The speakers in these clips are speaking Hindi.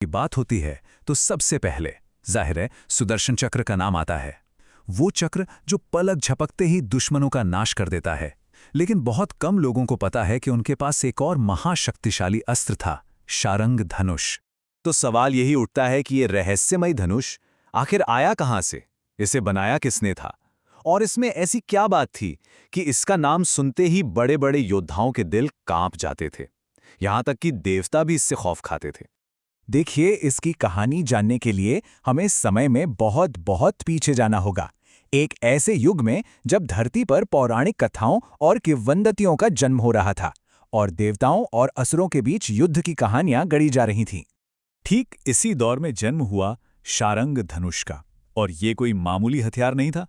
की बात होती है तो सबसे पहले जाहिर है सुदर्शन चक्र का नाम आता है। वो चक्र जो पलक झपकते ही दुश्मनों का नाश कर देता है। लेकिन बहुत कम लोगों को पता है कि उनके पास एक और महाशक्तिशाली अस्त्र था, शारंग धनुष। तो सवाल यही उठता है कि ये रहस्यमय धनुष आखिर आया कहां से, इसे बनाया किसने था, और इसमें ऐसी क्या बात थी कि इसका नाम सुनते ही बड़े बड़े योद्धाओं के दिल कांप जाते थे, यहां तक कि देवता भी इससे खौफ खाते थे। देखिए, इसकी कहानी जानने के लिए हमें समय में बहुत बहुत पीछे जाना होगा। एक ऐसे युग में जब धरती पर पौराणिक कथाओं और किंवदंतियों का जन्म हो रहा था और देवताओं और असुरों के बीच युद्ध की कहानियां गढ़ी जा रही थीं। ठीक इसी दौर में जन्म हुआ शारंग धनुष का, और ये कोई मामूली हथियार नहीं था।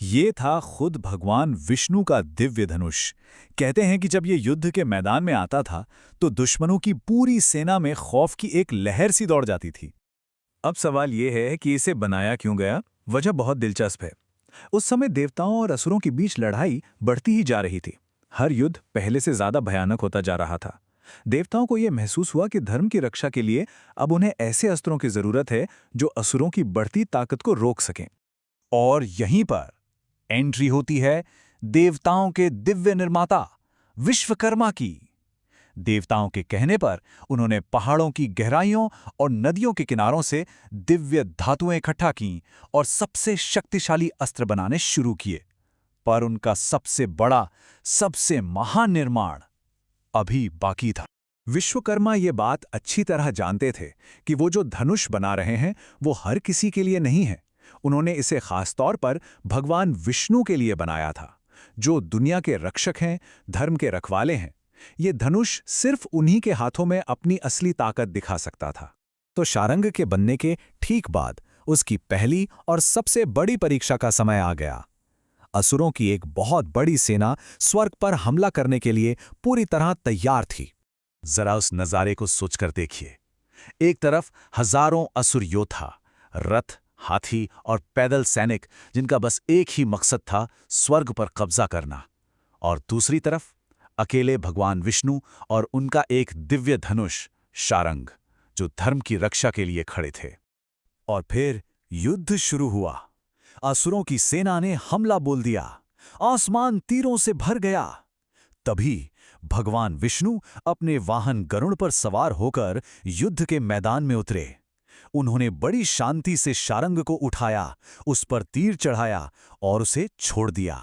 ये था खुद भगवान विष्णु का दिव्य धनुष। कहते हैं कि जब ये युद्ध के मैदान में आता था तो दुश्मनों की पूरी सेना में खौफ की एक लहर सी दौड़ जाती थी। अब सवाल ये है कि इसे बनाया क्यों गया। वजह बहुत दिलचस्प है। उस समय देवताओं और असुरों के बीच लड़ाई बढ़ती ही जा रही थी। हर युद्ध पहले से ज्यादा भयानक होता जा रहा था। देवताओं को यह महसूस हुआ कि धर्म की रक्षा के लिए अब उन्हें ऐसे अस्त्रों की जरूरत है जो असुरों की बढ़ती ताकत को रोक सकें। और यहीं पर एंट्री होती है देवताओं के दिव्य निर्माता विश्वकर्मा की। देवताओं के कहने पर उन्होंने पहाड़ों की गहराइयों और नदियों के किनारों से दिव्य धातुएं इकट्ठा कीं और सबसे शक्तिशाली अस्त्र बनाने शुरू किए। पर उनका सबसे बड़ा, सबसे महान निर्माण अभी बाकी था। विश्वकर्मा ये बात अच्छी तरह जानते थे कि वो जो धनुष बना रहे हैं वो हर किसी के लिए नहीं है। उन्होंने इसे खास तौर पर भगवान विष्णु के लिए बनाया था, जो दुनिया के रक्षक हैं, धर्म के रखवाले हैं। ये धनुष सिर्फ उन्हीं के हाथों में अपनी असली ताकत दिखा सकता था। तो शारंग के बनने के ठीक बाद उसकी पहली और सबसे बड़ी परीक्षा का समय आ गया। असुरों की एक बहुत बड़ी सेना स्वर्ग पर हमला करने के लिए पूरी तरह तैयार थी। जरा उस नजारे को सोचकर देखिए। एक तरफ हजारों असुर योद्धा, रथ, हाथी और पैदल सैनिक जिनका बस एक ही मकसद था, स्वर्ग पर कब्जा करना। और दूसरी तरफ अकेले भगवान विष्णु और उनका एक दिव्य धनुष शारंग, जो धर्म की रक्षा के लिए खड़े थे। और फिर युद्ध शुरू हुआ। असुरों की सेना ने हमला बोल दिया। आसमान तीरों से भर गया। तभी भगवान विष्णु अपने वाहन गरुड़ पर सवार होकर युद्ध के मैदान में उतरे। उन्होंने बड़ी शांति से शारंग को उठाया, उस पर तीर चढ़ाया और उसे छोड़ दिया।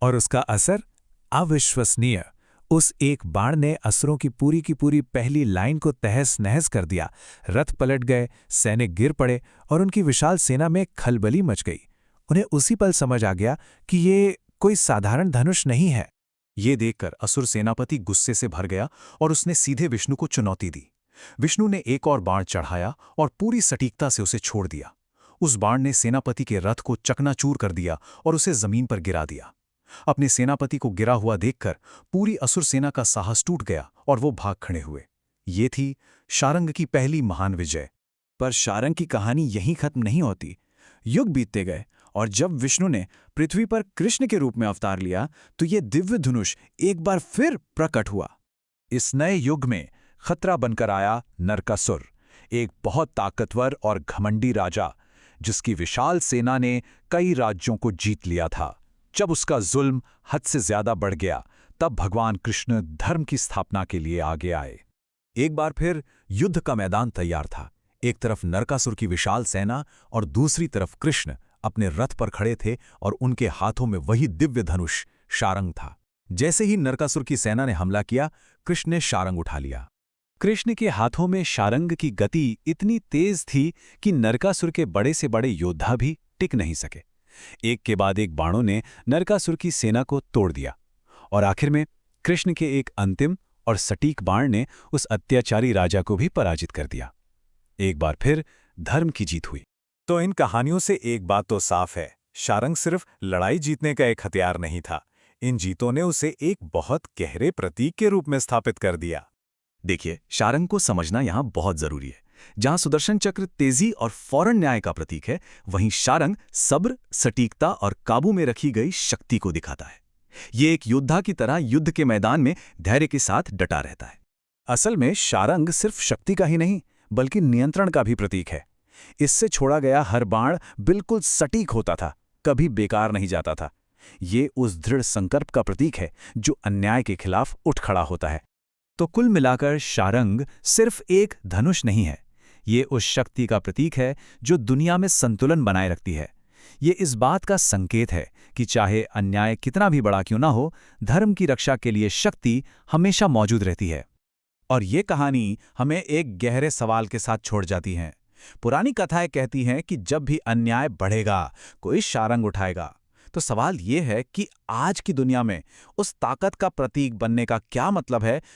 और उसका असर अविश्वसनीय। उस एक बाण ने असुरों की पूरी पहली लाइन को तहस नहस कर दिया। रथ पलट गए, सैनिक गिर पड़े और उनकी विशाल सेना में खलबली मच गई। उन्हें उसी पल समझ आ गया कि ये कोई साधारण धनुष नहीं है। ये देखकर असुर सेनापति गुस्से से भर गया और उसने सीधे विष्णु को चुनौती दी। विष्णु ने एक और बाण चढ़ाया और पूरी सटीकता से उसे छोड़ दिया। उस बाण ने सेनापति के रथ को चकनाचूर कर दिया और उसे जमीन पर गिरा दिया। अपने सेनापति को गिरा हुआ देखकर पूरी असुर सेना का साहस टूट गया और वो भाग खड़े हुए। ये थी शारंग की पहली महान विजय। पर शारंग की कहानी यहीं खत्म नहीं होती। युग बीतते गए और जब विष्णु ने पृथ्वी पर कृष्ण के रूप में अवतार लिया तो ये दिव्य धनुष एक बार फिर प्रकट हुआ। इस नए युग में खतरा बनकर आया नरकासुर, एक बहुत ताकतवर और घमंडी राजा जिसकी विशाल सेना ने कई राज्यों को जीत लिया था। जब उसका जुल्म हद से ज्यादा बढ़ गया, तब भगवान कृष्ण धर्म की स्थापना के लिए आगे आए। एक बार फिर युद्ध का मैदान तैयार था। एक तरफ नरकासुर की विशाल सेना और दूसरी तरफ कृष्ण अपने रथ पर खड़े थे और उनके हाथों में वही दिव्य धनुष शारंग था। जैसे ही नरकासुर की सेना ने हमला किया, कृष्ण ने शारंग उठा लिया। कृष्ण के हाथों में शारंग की गति इतनी तेज थी कि नरकासुर के बड़े से बड़े योद्धा भी टिक नहीं सके। एक के बाद एक बाणों ने नरकासुर की सेना को तोड़ दिया और आखिर में कृष्ण के एक अंतिम और सटीक बाण ने उस अत्याचारी राजा को भी पराजित कर दिया। एक बार फिर धर्म की जीत हुई। तो इन कहानियों से एक बात तो साफ है, शारंग सिर्फ लड़ाई जीतने का एक हथियार नहीं था। इन जीतों ने उसे एक बहुत गहरे प्रतीक के रूप में स्थापित कर दिया। देखिए, शारंग को समझना यहाँ बहुत जरूरी है। जहां सुदर्शन चक्र तेजी और फौरन न्याय का प्रतीक है, वहीं शारंग सब्र, सटीकता और काबू में रखी गई शक्ति को दिखाता है। ये एक योद्धा की तरह युद्ध के मैदान में धैर्य के साथ डटा रहता है। असल में शारंग सिर्फ शक्ति का ही नहीं, बल्कि नियंत्रण का भी प्रतीक है। इससे छोड़ा गया हर बाण बिल्कुल सटीक होता था, कभी बेकार नहीं जाता था। ये उस दृढ़ संकल्प का प्रतीक है जो अन्याय के खिलाफ उठ खड़ा होता है। तो कुल मिलाकर शारंग सिर्फ एक धनुष नहीं है, ये उस शक्ति का प्रतीक है जो दुनिया में संतुलन बनाए रखती है। ये इस बात का संकेत है कि चाहे अन्याय कितना भी बड़ा क्यों ना हो, धर्म की रक्षा के लिए शक्ति हमेशा मौजूद रहती है। और ये कहानी हमें एक गहरे सवाल के साथ छोड़ जाती है। पुरानी कथाएं कहती हैं कि जब भी अन्याय बढ़ेगा, कोई शारंग उठाएगा। तो सवाल ये है कि आज की दुनिया में उस ताकत का प्रतीक बनने का क्या मतलब है